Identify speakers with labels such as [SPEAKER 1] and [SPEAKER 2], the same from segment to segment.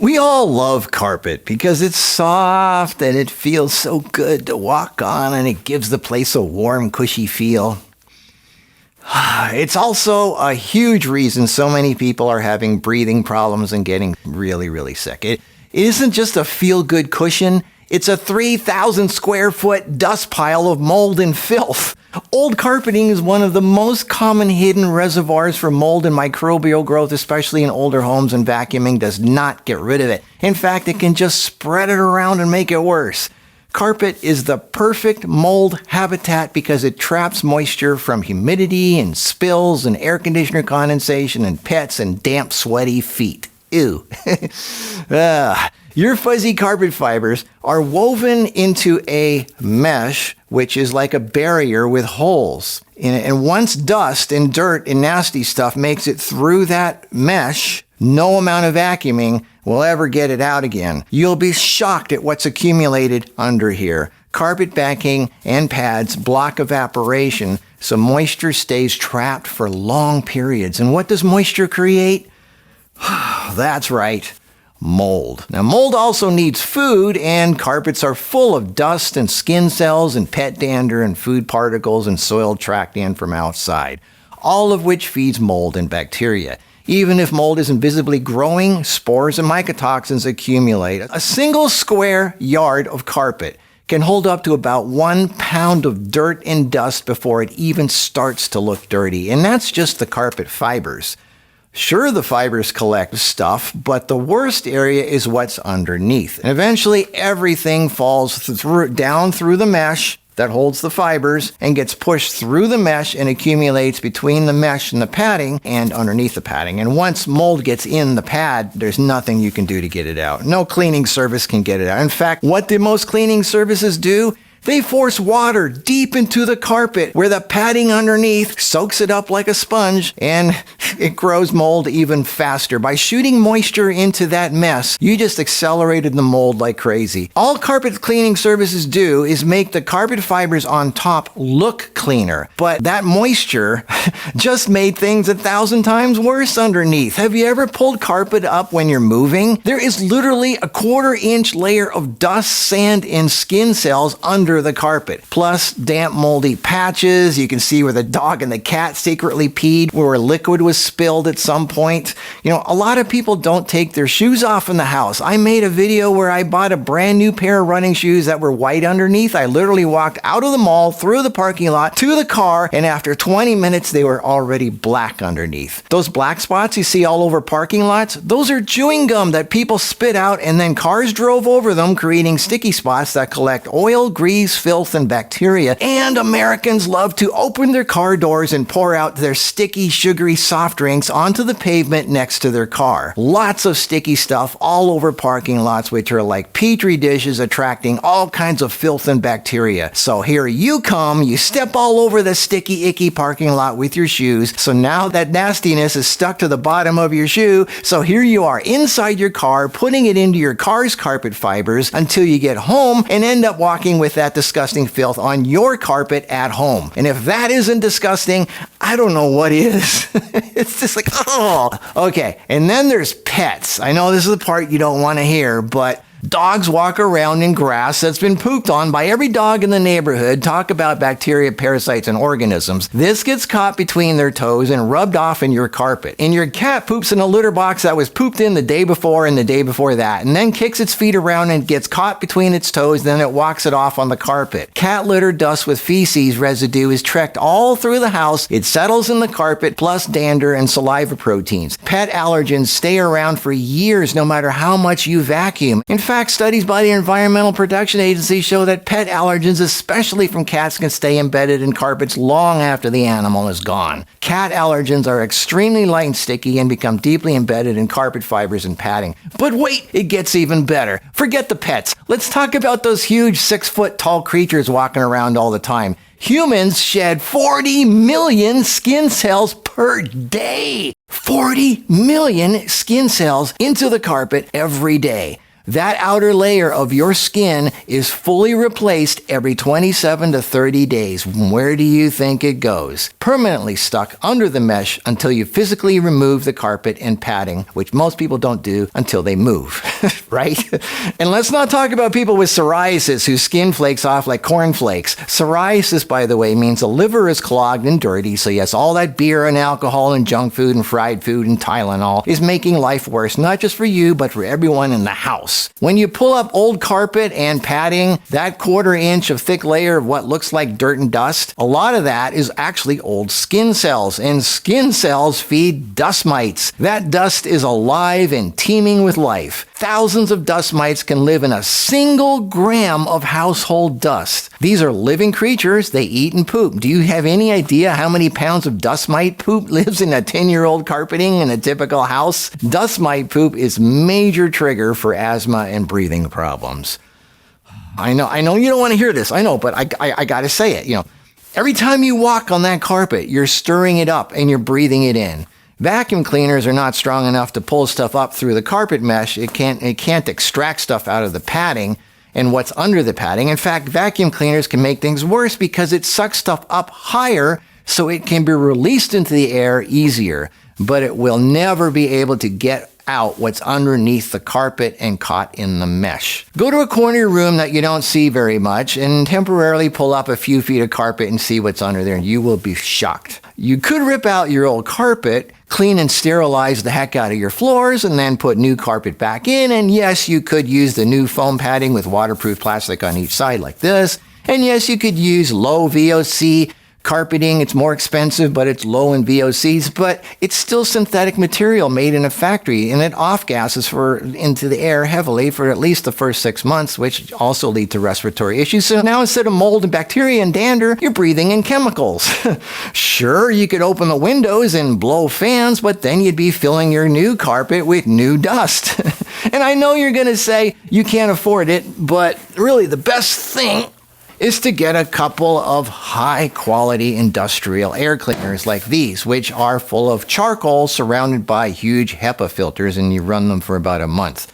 [SPEAKER 1] We all love carpet because it's soft and it feels so good to walk on and it gives the place a warm, cushy feel. It's also a huge reason so many people are having breathing problems and getting really, really sick. It isn't just a feel-good cushion. It's a 3,000 square foot dust pile of mold and filth. Old carpeting is one of the most common hidden reservoirs for mold and microbial growth, especially in older homes, and vacuuming does not get rid of it. In fact, it can just spread it around and make it worse. Carpet is the perfect mold habitat because it traps moisture from humidity and spills and air conditioner condensation and pets and damp, sweaty feet. Ew. Your fuzzy carpet fibers are woven into a mesh, which is like a barrier with holes. And once dust and dirt and nasty stuff makes it through that mesh, no amount of vacuuming will ever get it out again. You'll be shocked at what's accumulated under here. Carpet backing and pads block evaporation, so moisture stays trapped for long periods. And what does moisture create? That's right. Mold. Now, mold also needs food, and carpets are full of dust and skin cells and pet dander and food particles and soil tracked in from outside, all of which feeds mold and bacteria. Even if mold isn't visibly growing, spores and mycotoxins accumulate. A single square yard of carpet can hold up to about 1 pound of dirt and dust before it even starts to look dirty, and that's just the carpet fibers. Sure, the fibers collect stuff, but the worst area is what's underneath. And eventually, everything falls down through the mesh that holds the fibers and gets pushed through the mesh and accumulates between the mesh and the padding and underneath the padding. And once mold gets in the pad, there's nothing you can do to get it out. No cleaning service can get it out. In fact, what do most cleaning services do? They force water deep into the carpet where the padding underneath soaks it up like a sponge, and it grows mold even faster. By shooting moisture into that mess, you just accelerated the mold like crazy. All carpet cleaning services do is make the carpet fibers on top look cleaner, but that moisture just made things 1,000 times worse underneath. Have you ever pulled carpet up when you're moving? There is literally a 1/4-inch layer of dust, sand, and skin cells under the carpet, plus damp, moldy patches. You can see where the dog and the cat secretly peed, where liquid was spilled at some point. A lot of people don't take their shoes off in the house. I made a video where I bought a brand new pair of running shoes that were white underneath. I literally walked out of the mall, through the parking lot, to the car, and after 20 minutes, they were already black underneath. Those black spots you see all over parking lots, those are chewing gum that people spit out, and then cars drove over them, creating sticky spots that collect oil, grease, filth, and bacteria. And Americans love to open their car doors and pour out their sticky, sugary soft drinks onto the pavement next to their car. Lots of sticky stuff all over parking lots, which are like petri dishes attracting all kinds of filth and bacteria. So here you come, you step all over the sticky, icky parking lot with your shoes. So now that nastiness is stuck to the bottom of your shoe. So here you are inside your car, putting it into your car's carpet fibers until you get home and end up walking with that disgusting filth on your carpet at home. And if that isn't disgusting, I don't know what is. It's just like, oh. Okay, and then there's pets. I know this is the part you don't want to hear, but dogs walk around in grass that's been pooped on by every dog in the neighborhood. Talk about bacteria, parasites, and organisms. This gets caught between their toes and rubbed off in your carpet. And your cat poops in a litter box that was pooped in the day before and the day before that, and then kicks its feet around and gets caught between its toes, then it walks it off on the carpet. Cat litter dust with feces residue is trekked all through the house. It settles in the carpet, plus dander and saliva proteins. Pet allergens stay around for years no matter how much you vacuum. In fact, studies by the Environmental Protection Agency show that pet allergens, especially from cats, can stay embedded in carpets long after the animal is gone. Cat allergens are extremely light and sticky and become deeply embedded in carpet fibers and padding. But wait, it gets even better. Forget the pets. Let's talk about those huge 6-foot-tall creatures walking around all the time. Humans shed 40 million skin cells per day. 40 million skin cells into the carpet every day. That outer layer of your skin is fully replaced every 27 to 30 days. Where do you think it goes? Permanently stuck under the mesh until you physically remove the carpet and padding, which most people don't do until they move, right? And let's not talk about people with psoriasis whose skin flakes off like cornflakes. Psoriasis, by the way, means the liver is clogged and dirty, so yes, all that beer and alcohol and junk food and fried food and Tylenol is making life worse, not just for you, but for everyone in the house. When you pull up old carpet and padding, that 1/4 inch of thick layer of what looks like dirt and dust, a lot of that is actually old skin cells, and skin cells feed dust mites. That dust is alive and teeming with life. Thousands of dust mites can live in a single gram of household dust. These are living creatures. They eat and poop. Do you have any idea how many pounds of dust mite poop lives in a 10-year-old carpeting in a typical house? Dust mite poop is major trigger for asthma and breathing problems. I know you don't want to hear this. I know, but I got to say it. Every time you walk on that carpet, you're stirring it up and you're breathing it in. Vacuum cleaners are not strong enough to pull stuff up through the carpet mesh. It can't extract stuff out of the padding and what's under the padding. In fact, vacuum cleaners can make things worse because it sucks stuff up higher so it can be released into the air easier, but it will never be able to get out what's underneath the carpet and caught in the mesh. Go to a corner room that you don't see very much and temporarily pull up a few feet of carpet and see what's under there, and you will be shocked. You could rip out your old carpet, clean and sterilize the heck out of your floors, and then put new carpet back in, and yes, you could use the new foam padding with waterproof plastic on each side like this, and yes, you could use low VOC carpeting. It's more expensive, but it's low in VOCs, but it's still synthetic material made in a factory, and it off-gasses into the air heavily for at least the first 6 months, which also lead to respiratory issues. So now instead of mold and bacteria and dander, you're breathing in chemicals. Sure, you could open the windows and blow fans, but then you'd be filling your new carpet with new dust. And I know you're going to say you can't afford it, but really the best thing is to get a couple of high-quality industrial air cleaners like these, which are full of charcoal surrounded by huge HEPA filters, and you run them for about a month.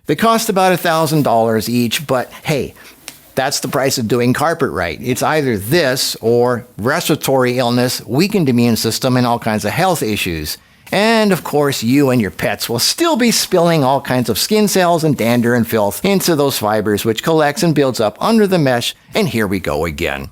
[SPEAKER 1] They cost about $1,000 each, but hey, that's the price of doing carpet right. It's either this or respiratory illness, weakened immune system, and all kinds of health issues. And of course, you and your pets will still be spilling all kinds of skin cells and dander and filth into those fibers, which collects and builds up under the mesh, and here we go again.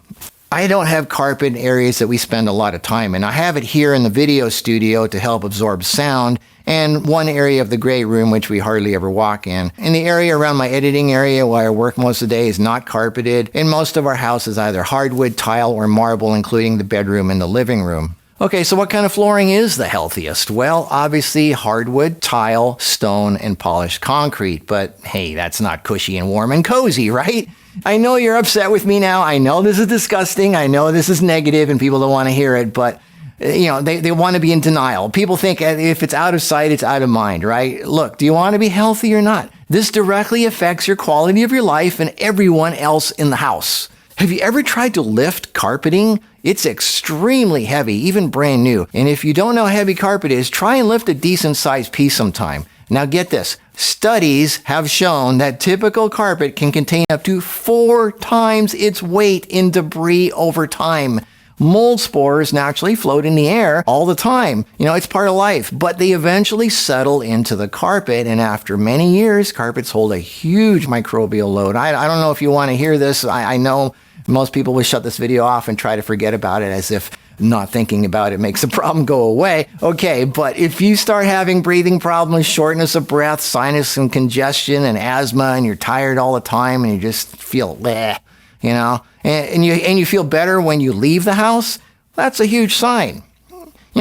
[SPEAKER 1] I don't have carpet in areas that we spend a lot of time in. I have it here in the video studio to help absorb sound, and one area of the gray room which we hardly ever walk in. And the area around my editing area where I work most of the day is not carpeted, and most of our house is either hardwood, tile, or marble, including the bedroom and the living room. Okay, so what kind of flooring is the healthiest? Well, obviously hardwood, tile, stone, and polished concrete. But hey, that's not cushy and warm and cozy, right? I know you're upset with me now. I know this is disgusting. I know this is negative and people don't want to hear it, but they want to be in denial. People think if it's out of sight, it's out of mind, right? Look, do you want to be healthy or not? This directly affects your quality of your life and everyone else in the house. Have you ever tried to lift carpeting? It's extremely heavy, even brand new. And if you don't know how heavy carpet is, try and lift a decent sized piece sometime. Now get this, studies have shown that typical carpet can contain up to 4 times its weight in debris over time. Mold spores naturally float in the air all the time. It's part of life, but they eventually settle into the carpet, and after many years, carpets hold a huge microbial load. I don't know if you want to hear this. I know most people will shut this video off and try to forget about it as if not thinking about it makes the problem go away. Okay, but if you start having breathing problems, shortness of breath, sinus and congestion, and asthma, and you're tired all the time, and you just feel bleh, and you feel better when you leave the house, that's a huge sign.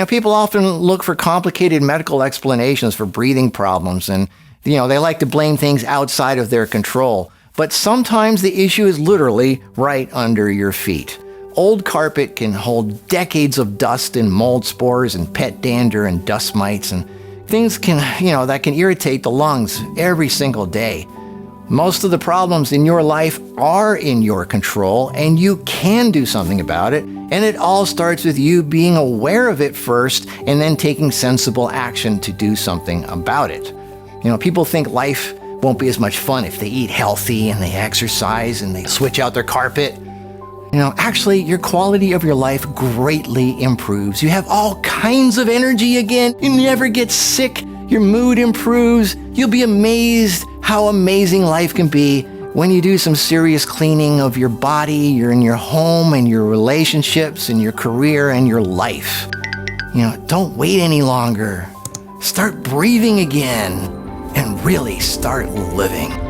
[SPEAKER 1] People often look for complicated medical explanations for breathing problems, and they like to blame things outside of their control. But sometimes the issue is literally right under your feet. Old carpet can hold decades of dust and mold spores and pet dander and dust mites, and things that can irritate the lungs every single day. Most of the problems in your life are in your control, and you can do something about it. And it all starts with you being aware of it first and then taking sensible action to do something about it. People think life won't be as much fun if they eat healthy and they exercise and they switch out their carpet. Actually, your quality of your life greatly improves. You have all kinds of energy again. You never get sick. Your mood improves. You'll be amazed how amazing life can be when you do some serious cleaning of your body, you're in your home and your relationships and your career and your life. Don't wait any longer. Start breathing again and really start living.